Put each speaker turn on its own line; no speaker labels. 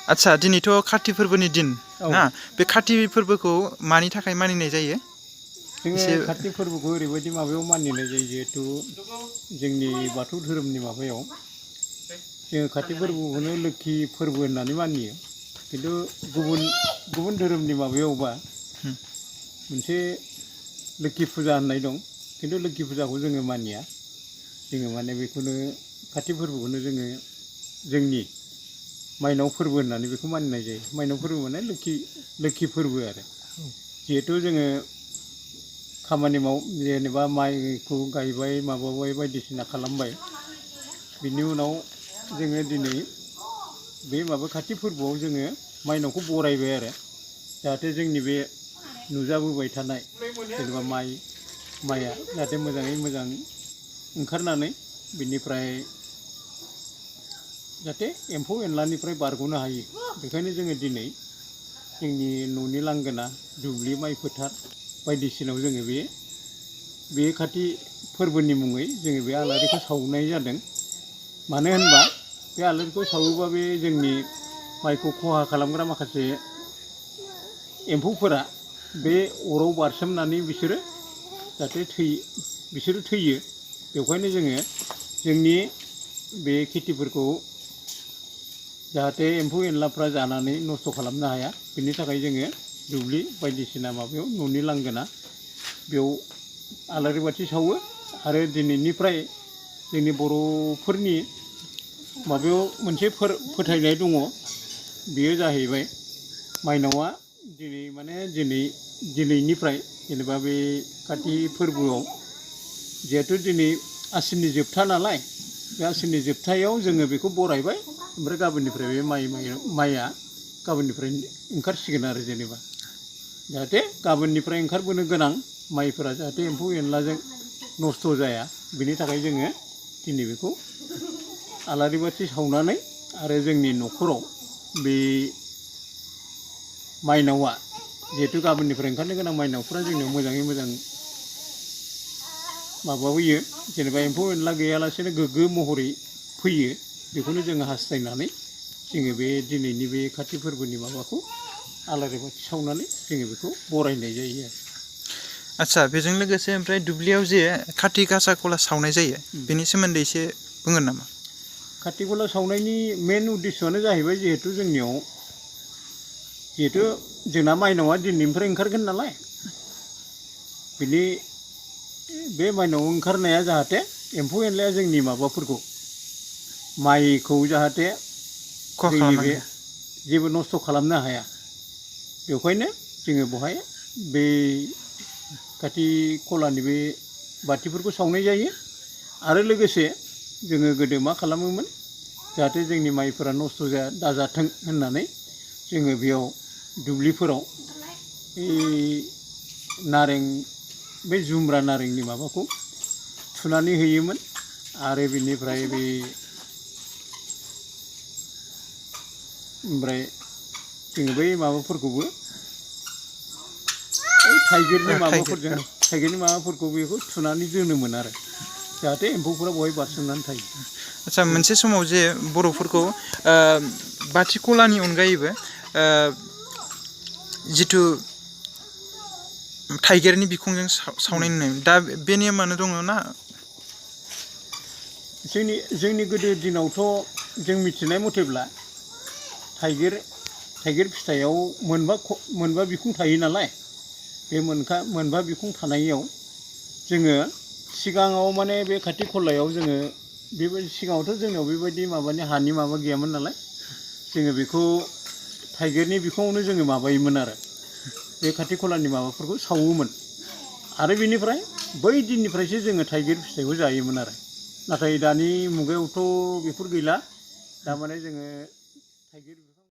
आच्छा दिनैथ' काति फोरबोनि दिन ना बे काति फोरबोखौ मानि थाखाय मानिनाय जायो?
जोङो काति फोरबोखौ ओरैबायदि माबायाव मानिनाय जायो जिहेथु जोंनि बाथौ धोरोमनि माबायाव जोङो काति फोरबोखौनो लोक्षि फोरबो होननानै मानियो खिन्थु गुबुन धोरोमनि माबायावबा मोनसे लोक्षि फुजा होननाय दं खिन्थु लोक्षि फुजाखौ जोङो मानिया जोङो माने बेखौनो काति फोरबोखौनो जोङो जोंनि माइनाव फोरबो होननानै बेखौ मानिनाय जायो माइनाव फोरबो माने लोक्षि फोरबो आरो जिहेथु जोङो खामानि जेनेबा माइखौ गायबाय माबाबाय बायदिसिना खालामबाय बिनि उनाव जोङो दिनै बे माबा काति फोरबोआव जोङो माइनावखौ बरायबाय आरो जाहाथे जोंनि बे नुजाबोबाय थानाय जेनेबा माइया जाहाथे मोजाङै मोजां ओंखारनानै बिनिफ्राय जाहाथे एम्फौ एनलानिफ्राय बारग'नो हायो बेखायनो जोङो दिनै जोंनि न'नि लांगोना दुब्लि माइ फोथार बायदिसिनायाव जोङो बे काति फोरबोनि मुङै जोङो बे आलारिखौ सावनाय जादों मानो होनबा बे आलारिखौ सावोबा बे जोंनि माइखौ खहा खालामग्रा माखासे एम्फौफोरा बे अराव बारसोमनानै बिसोरो थैयो बेवहायनो जोङो जोंनि बे खेथिफोरखौ जाहाथे एम्फौ एनलाफ्रा जानानै नस्थ' खालामनो हाया बिनि थाखाय जोङो दुब्लि बायदिसिना माबायाव न'नि लांगोना बेयाव आलारि बाथि सावो आरो दिनैनिफ्राय जोंनि बर'फोरनि माबायाव मोनसे फोथायनाय दङ बेयो जाहैबाय माइनावआ दिनैनिफ्राय जेनेबा बे काति फोरबोआव जिहेथु दिनै आसिननि जोबथा नालाय बे आसिननि जोबथायाव जोङो बेखौ बरायबाय ओमफ्राय गाबोननिफ्राय बे माइया गाबोननिफ्राय ओंखारसिगोन आरो जेनेबा जाहाथे गाबोननिफ्राय ओंखारबोनो गोनां माइफोरा जाहाथे एम्फौ एनलाजों नस्थ' जाया बिनि थाखाय जोङो दिनै बेखौ आलारि बाथि सावनानै आरो जोंनि न'खराव बे माइनावआ जिहेथु गाबोननिफ्राय ओंखारनो गोनां माइनावफ्रा जोंनियाव मोजाङै मोजां माबाबोयो जेनेबा एम्फौ एनला गैयालासेनो गोग्गो महरै फैयो बेखौनो जोङो हास्थायनानै जोङो बे दिनैनि बे काति फोरबोनि माबाखौ आलारि बाथि सावनानै जोङो बेखौ बरायनाय जायो आरो
आच्छा बेजों लोगोसे ओमफ्राय दुब्लियाव जे काति गासा कला सावनाय जायो बेनि सोमोन्दै एसे बुंगोन नामा?
काति कला सावनायनि मेन उद्देस्यआनो जाहैबाय जिहेथु जोंना माइनावआ दिनैनिफ्राय ओंखारगोन नालाय बे माइनाव ओंखारनाया जाहाथे एम्फौ एनलाया जोंनि माबाफोरखौ माइखौ जाहाथे जोंनि बे जेबो नस्थ' खालामनो हाया बेखायनो जोङो बेवहाय बे काति कलानि बे बाथिफोरखौ सावनाय जायो आरो लोगोसे जोङो गोदो मा खालामोमोन जाहाथे जोंनि माइफोरा नस्थ' दाजाथों होननानै जोङो बेयाव दुब्लिफोराव बे जुमब्रा नारेंनि माबाखौ थुनानै होयोमोन आरो बिनिफ्राय ओमफ्राय जोङो बै माबाफोरखौबो थाइगिरनि माबाफोरखौ बेखौ थुनानै दोनोमोन आरो जाहाथे एम्फौफोरा बेवहाय बारसोमनानै थायो।
आच्छा मोनसे समाव जे बर'फोरखौ बाथि कलानि अनगायैबो जिथु थाइगिरनि बिखंजों सावनाय नुनाय दा बे नेमानो दङ ना?
जोंनि गोदो दिनावथ' जों मिथिनाय मथेब्ला थाइगिर फिथाइयाव मोनबा बिखुं थायो नालाय बे मोनबा बिखुं थानायाव जोङो सिगाङाव माने बे काति कलायाव जोङो बेबायदि सिगाङावथ' जोंनाव बेबायदि माबानि हानि माबा गैयामोन नालाय जोङो बेखौ थाइगिरनि बिखुङावनो जोङो माबायोमोन आरो बे काति कलानि माबाफोरखौ सावोमोन आरो बेनिफ्राय बै दिननिफ्रायसो जोङो थाइगिर फिथाइखौ जायोमोन आरो नाथाय दानि मुगायावथ' बेफोर गैला दामाने जोङो थाइगिर